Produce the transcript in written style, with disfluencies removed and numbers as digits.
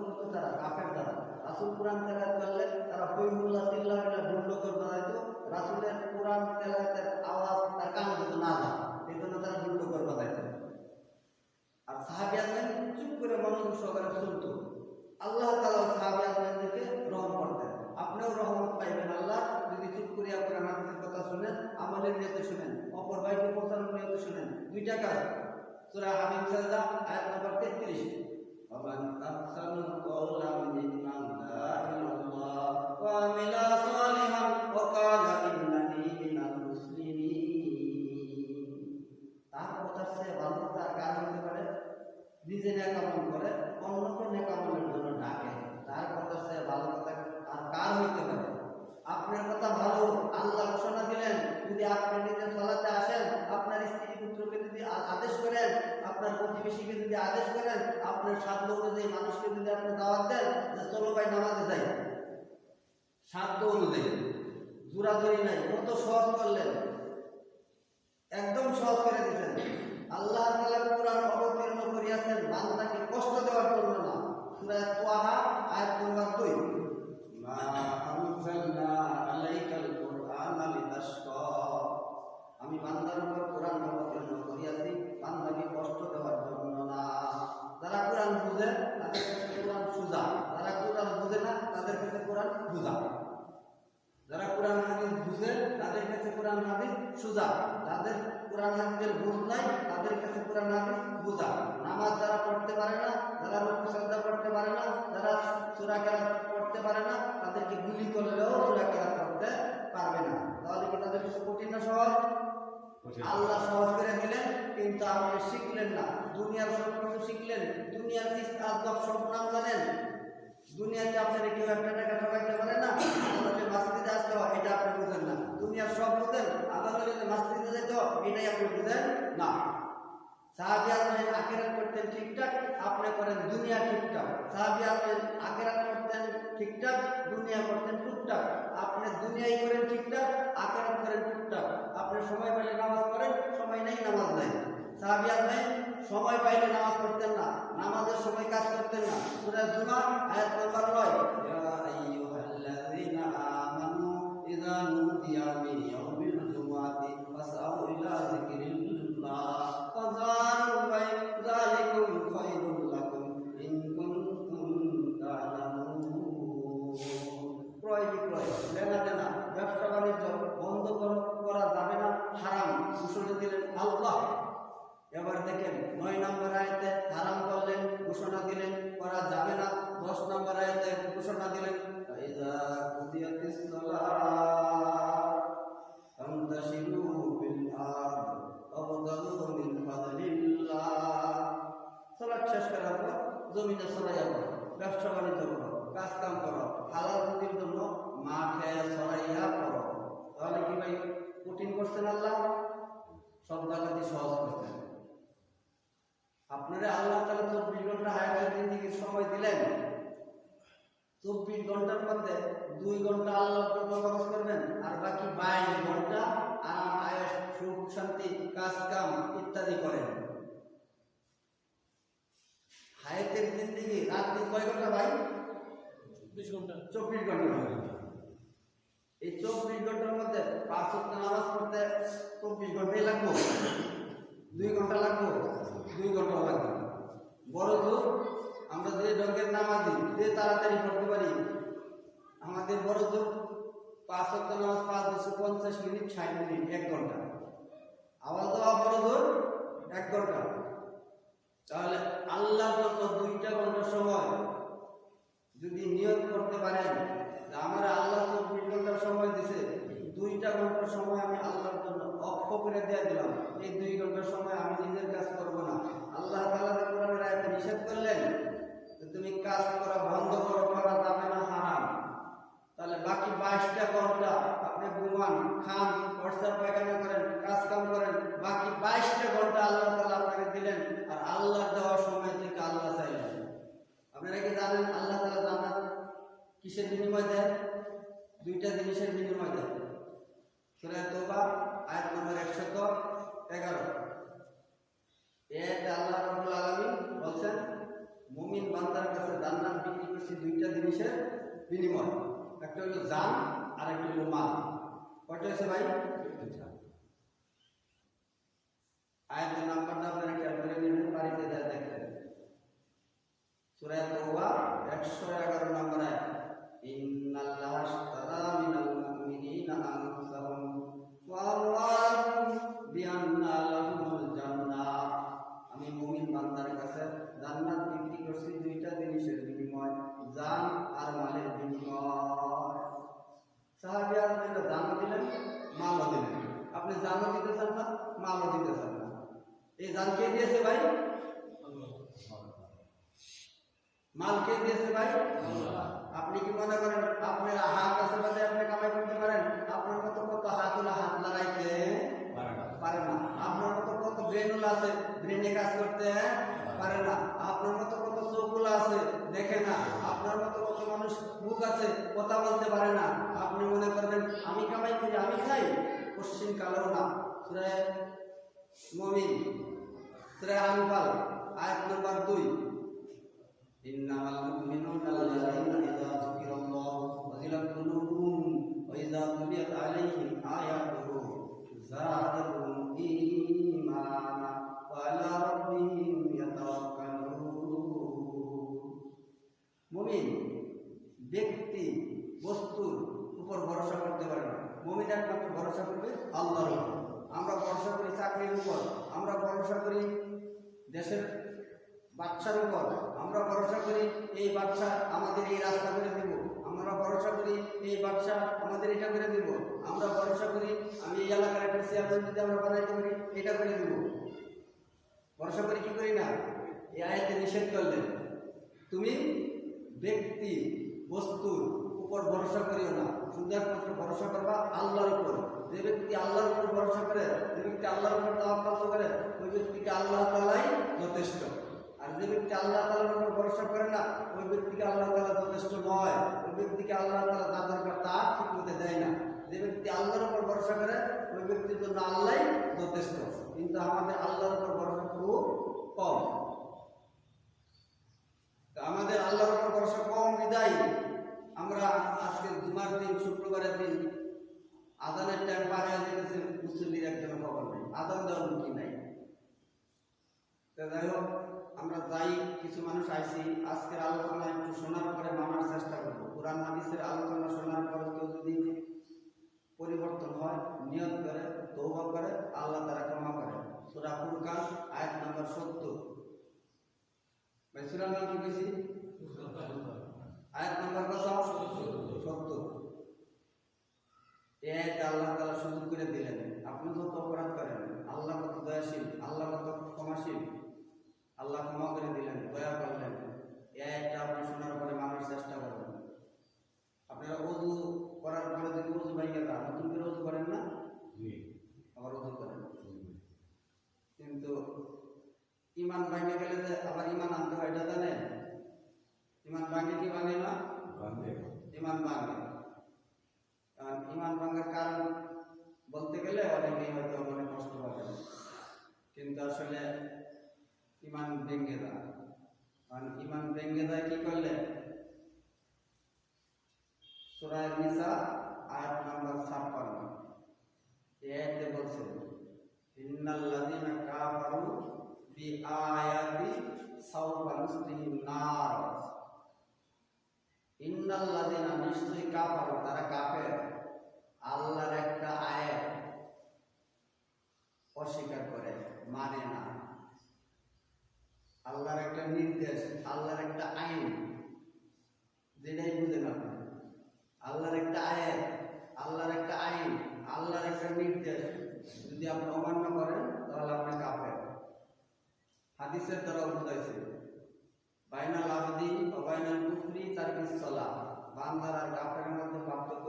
করতো তারা কাফের দ্বারা। রাসূল কোরআন তেলাওয়াত করলে তারা হইহুল্লাহ চিল্লামিল্লা ঢুল্ডকর বাজাইতো। রাসূলের কোরআন তেলাওয়াতের আওয়াজ তার কানে যেত না যায়, এই জন্য তারা ঢুল্ডকর বাজাইতো। আর সাহাবিয়াতগণ চুপ করে মনোযোগ সহকারে শুনতো। আল্লাহ তাআলা সাহাবিয়াতগণকে রহম করতেন। আপনিও রহমত পাইবেন আল্লাহ যদি চুপ করিয়া কোরআন হাদিসের কথা শুনেন, আমলের নিয়তে শুনেন, অপর ভাইকে পৌঁছানোর নিয়তে শুনেন। দুইটা কাজ। সূরা হামিদ সাজদা আয়াত নম্বর 33। ومن أحسن قولا ممن دعا إلى الله وعمل صالحا وقال إنني من المسلمين। তার কথার চেয়ে ভালো তার কাজ হতে পারে নিজে নেকামল করে অন্যকে নেকামলের জন্য ডাকে। তার কথার চেয়ে ভালো কথা আর কার হইতে পারে? আপনার কথা ভালো, আল্লাহ ঘোষণা দিলেন যদি আপনি নিজের সালাতে আসেন, আপনার স্ত্রী পুত্রকে যদি আদেশ করেন, আপনার প্রতিবেশীকে যদি আদেশ করেন, আপনার সাধ্য অনুযায়ী মানুষকে যদি আপনি দাওয়াত দেন যে চলো ভাই নামাজে যাই, সাধ্য অনুযায়ী, জোরাজুরি নাই, কত সহজ করলেন, একদম সহজ করে দিতেন। আল্লাহ তাআলা কোরআন অবতীর্ণ করিয়াছেন বান্দাকে কষ্ট দেওয়ার জন্য না। সূরা তাহা আয়াত নম্বর 2। মা আনজালনা আলাইকাল কুরআনা লিতাশকা। আমি বান্দার উপর কোরআন অবতীর্ণ করিয়াছি বান্দাকে কষ্ট দেওয়ার জন্য না। যারা কোরআন বুঝে তাদের কাছে কোরআন সুজা, যারা কোরআন বুঝে না তাদের কাছে কোরআন বুঝা। যারা কোরআন হাদিস বুঝে তাদের কাছে কোরআন হাদিস সুজা, যাদের কোরআন হাদিসের বুঝ নাই তাদের কাছে কোরআন হাদিস বুঝা। নামাজ যারা পড়তে পারে না, যারা রুকু সাজদা পড়তে পারে না, যারা সূরা কেরাত পড়তে পারে না, তাদেরকে গুলি করলেও সূরা কেরাত পড়তে পারবে না। তাহলে কি তাদের কাছে কঠিন না সহজ? আল্লাহ সহজ করে দিলেন, কিন্তু আপনি শিখলেন না। দুনিয়ার সব কিছু শিখলেন, দুনিয়ার আদব সব নাম জানেন। দুনিয়াতে আপনার কেউ একটা টাকা ঠকাইতে পারে না, আদালতে মাসজিদে আসতে হয় এটা আপনি বুঝেন না। দুনিয়ার সব বুঝেন, আদালতে মাসজিদে যেতে হয় এটাই আপনি বুঝেন না। সাহাবিয়াতগণ আখিরাত করতেন ঠিকঠাক, আপনি করেন দুনিয়া ঠিকঠাক। সাহাবিয়াতগণ আখিরাত করতেন ঠিকঠাক, দুনিয়া করতেন টুকটাক। আপনি দুনিয়াই করেন ঠিকঠাক, আখিরাত করেন টুকটাক। আপনি সময় পেলে নামাজ পড়েন, সময় নেই নামাজ নাই। সাহাবিয়াতগণ সময় পাইলে নামাজ পড়তেন না, নামাজের সময় কাজ করতেন না। সূরা জুমা আয়াত নম্বর 9। ইয়া আইয়ুহাল্লাযীনা আমানু ইযা নুদিয়া মিন ইয়াউমিল জুমআতি ফাসআউ ইলা যিকরিল্লাহ ফাযারু যালিকুম খায়রুল লাকুম ইন কুনতুম তা'লামুন। ক্রয় বিক্রয়, লেনাদেনা, ব্যবসা বাণিজ্য বন্ধ করা যাবে না, হারাম ঘোষণা দিলেন আল্লাহ। এবার দেখেন 9 নম্বর আয়াতে হারাম করলেন, ঘোষণা দিলেন করা যাবে না। 10 নম্বর আয়াতে ঘোষণা দিলেন ইযা কুদিয়াতিস সালাত ফান্তাশিরু ফিল আরদ ওয়াবতাগু মিন ফাদলিল্লাহ। সালাত শেষ করার পর জমিনে ছড়াইয়া পড়ো, ব্যবসা বাণিজ্য করো, কাজ কাম করো, হালাল রুজির জন্য মাঠে ছড়াইয়া পড়ো। তাহলে কি ভাই কঠিন করছেন আল্লাহ? সব জায়গাতে সহজ করছেন। আপনারা আল্লাহ তাআলা 24 ঘন্টা হায়াতের জিন্দেগির সময় দিলেন। 24 ঘন্টার মধ্যে 2 ঘন্টা আল্লাহর জন্য খরচ করবেন, আর বাকি 22 ঘন্টা আরাম আয়েশ সুখ শান্তি কাজ কাম ইত্যাদি করেন। হায়াতের জিন্দেগি রাত দিন কয় ঘন্টা ভাই? 24 ঘন্টা। 24 ঘন্টা। এই 24 ঘন্টার মধ্যে 5 ওয়াক্ত নামাজ পড়তে 24 ঘন্টাই লাগবে, 2 ঘন্টা লাগবে, 2 ঘন্টা লাগবে। বড় জোর আমরা যে ঢঙ্গের নামাজি যে তাড়াতাড়ি পড়তে পারি, আমাদের বড় জোর 5 ওয়াক্ত নামাজ 550 মিনিট 60 মিনিট 1 ঘন্টা। আওয়াজ দেওয়া বড় জোর 1 ঘন্টা। তাহলে আল্লাহর জন্য 2টা ঘন্টা সময় যদি নিয়ত করতে পারেন যে আমার আল্লাহ 24 ঘন্টার সময় দিয়েছে, 2টা ঘন্টার সময় আমি আল্লাহর জন্য অক্ষ করে দিয়ে দিলাম। এই 2 ঘন্টার সময় আমি নিজের কাজ করব না। আল্লাহ তাআলা কোরআনের আয়াতে নিষেধ করলেন যে তুমি কাজ করা বন্ধ করো, করা যাবে না, হারাম। তাহলে বাকি 22টা ঘন্টা আপনি ঘুমান, খান, হোয়াটসঅ্যাপ পায়খানা করেন, কাজ কাম করেন। বাকি 22টা ঘন্টা আল্লাহ তাআলা আপনাকে দিলেন, আর আল্লাহর দেওয়ার সময় থেকে আল্লাহ চাইলেন। আপনারা কি জানেন আল্লাহ তাআলা জান্নাত কিসের বিনিময় দেন? 2টা জিনিসের বিনিময় দেন। সূরা তাওবা আয়াত নম্বর 111। এতে আল্লাহ রাব্বুল আলামিন বলেন মুমিন বান্দার কাছে জান্নাত বিক্রি করছি দুইটা জিনিসের বিনিময়, একটা হলো জান আর একটা হলো মাল। কয়টা হয়েছে ভাই? আয়াতের নাম্বারটা আপনারা খেয়াল করে নেবেন, বাড়িতে যা দেখবেন। সূরা তাওবা 111 নম্বর আয়াত, ইন্নাল্লাহা আশতারা মিনাল মুমিনিনা আনফুসাহুম ওয়া আমওয়ালাহুম বিআন্না লাহুমুল জান্নাহ। আমি মুমিন বান্দার কাছে জান্নাত বিক্রি করছি দুইটা জিনিসের বিনিময়, জান আর মালের বিনিময়। সাহাবীরা জানও দিলেন, মালও দিলেন। আপনি জানও দিতে চান না, মালও দিতে চান না। এই জান কে দিয়েছে ভাই? মাল কে দিয়েছে ভাই? আপনি কি মনে করেন আপনার হাত আছে বলে আপনি কামাই করতে পারেন? আপনার মতো কত হাতওয়ালা হাত লাগাইতে পারে না। আপনার মতো কত ব্রেনওয়ালা আছে, ব্রেনে কাজ করতে পারে না। আপনার মতো কত চোখওয়ালা আছে, দেখে না। আপনার মতো কত মানুষ মুখ আছে, কথা বলতে পারে না। আপনি মনে করবেন আমি কামাই করি, আমি খাই? পশ্চিম কালেও না। সূরা মুমিন, সূরা আনফাল আয়াত নম্বর 2, ইন্নামাল মুমিনুনা আল্লাযীনা ইযা যুকিরাল্লাহু ওয়াজিলাত কুলুবুহুম ওয়া ইযা তুলিয়াত আলাইহিম আয়াতুহু যাদাতুহুম ঈমানা ওয়া আলা রাব্বিহিম ইয়াতাওয়াক্কালুন। মুমিন ব্যক্তি বস্তুর উপর ভরসা করতে পারে না। মুমিন একমাত্র ভরসা করবে আল্লাহর উপর। আমরা ভরসা করি চাকরির উপর, আমরা ভরসা করি দেশের বাচ্চার উপর, আমরা ভরসা করি এই বাচ্চা আমাদের এই রাস্তা করে দিব, আমরা ভরসা করি এই বাচ্চা আমাদের এটা করে দিব, আমরা ভরসা করি আমি এই এলাকার একটা চেয়ারম্যান যদি আমরা বানাইতে পারি এটা করে দিব। ভরসা করি কি করি না? এই আয়াতে নিষেধ করলেন তুমি ব্যক্তি বস্তুর উপর ভরসা করিও না, শুধু একমাত্র ভরসা করবা আল্লাহর উপর। যে ব্যক্তি আল্লাহর উপর ভরসা করে, যে ব্যক্তি আল্লাহর উপর তাওয়াক্কুল করে, ওই ব্যক্তিকে আল্লাহ তাআলাই যথেষ্ট। আর যে ব্যক্তি আল্লাহ তাআলার উপর ভরসা করে না, ওই ব্যক্তিকে আল্লাহ তাআলা যথেষ্ট নয়। ওই ব্যক্তিকে আল্লাহ তাআলা যা দরকার তা ঠিক মতো দেয় না। যে ব্যক্তি আল্লাহর উপর ভরসা করে, ওই ব্যক্তির জন্য আল্লাহই যথেষ্ট। কিন্তু আমাদের আল্লাহর উপর ভরসা খুব কম। আমাদের আল্লাহর উপর ভরসা কম বিদায় আমরা আজকে জুমার দিন, শুক্রবারের দিন আজানের টাইম পার হয়ে যেতেছে, মুসল্লির একজন খবর নেই, আজান দেওয়ার মুখী নাই। যাই হোক, আমরা যাই কিছু মানুষ আইছি, আজকের আলোচনা একটু শোনার পরে মানার চেষ্টা করবো। কোরআন হাদিসের আলোচনা শোনার পরে কেউ যদি পরিবর্তন হয়, নিয়ত করে, তওবা করে, আল্লাহ তাআলা ক্ষমা করে। সূরা ফুরকান আয়াত নম্বর 70। ভাই সূরার নাম কি কইছি? আয়াত নম্বর কত? 70। এই আয়াতে আল্লাহ তাআলা সুযোগ করে দিলেন, আপনি যত অপরাধ করেন আল্লাহ কত দয়াশীল, আল্লাহ কত ক্ষমাশীল। আল্লাহ ক্ষমা করে দিলেন, দয়া করলেন। এই আয়াতটা আপনি শোনার পরে মানার চেষ্টা করবেন। আপনারা ওযু করার পরে যদি ওযু ভেঙে যায়, নতুন করে ওযু করেন না? আবার ওযু করেন। কিন্তু ইমান ভেঙে গেলে যে আবার ইমান আনতে হয়, এটা জানেন? ইমান ভাঙে কি ভাঙে না? ইমান ভাঙে। কারণ ইমান ভাঙার কারণ বলতে গেলে অনেকেই হয়তো মনে কষ্ট পাবেন, কিন্তু আসলে ইমান ভেঙে যায়। কারণ ইমান ভেঙে যায় কি করলে? সূরা নিসা আয়াত নম্বর 56 এই আয়াতে বলছে, ইন্নাল্লাযীনা কাফারু বিআয়াতি সাওফা নুসলিহিম নার। ইন্নাল্লাযীনা, নিশ্চয়ই কাফারু, তারা কাফের, আল্লাহর একটা আয়াত অস্বীকার করে, মানে না। আল্লাহর একটা নির্দেশ, আল্লাহর একটা আইন, যেটাই বুঝেন আপনি, আল্লাহর একটা আয়াত, আল্লাহর একটা আইন, আল্লাহর একটা নির্দেশ যদি আপনি অমান্য করেন তাহলে আপনি কাফের। হাদিসের দ্বারা বুঝাইছে, বাইনাল আবদি ওয়া বাইনাল কুফরি তারকিস সালাহ, বান্দার আর কাফেরের মধ্যে পার্থক্য